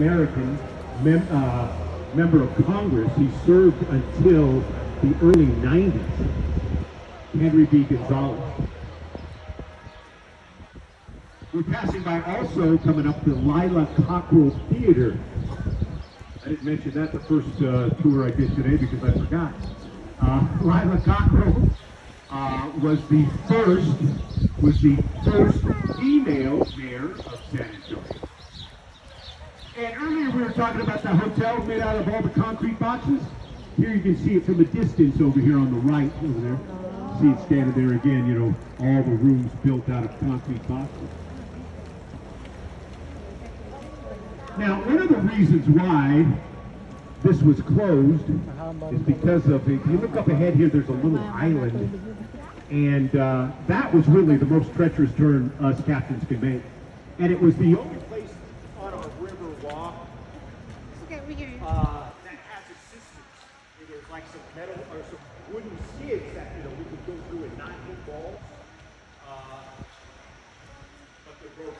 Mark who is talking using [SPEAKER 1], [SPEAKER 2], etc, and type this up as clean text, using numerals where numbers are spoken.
[SPEAKER 1] American member of Congress. He served until the early 90s. Henry B. Gonzalez. We're passing by also, coming up, the Lila Cockrell Theater. I didn't mention that the first tour I did today because I forgot. Lila Cockrell was the first female mayor of San Antonio. And earlier we were talking about the hotel made out of all the concrete boxes. Here you can see it from a distance over here on the right over there. See it standing there again, you know, all the rooms built out of concrete boxes. Now, one of the reasons why this was closed is because of, if you look up ahead here, there's a little island. And that was really the most treacherous turn us captains could make. And it was the only place on our river walk that has assistance. There's like some metal or some wooden skids that, you know, we could go through and not hit balls. But they're broken.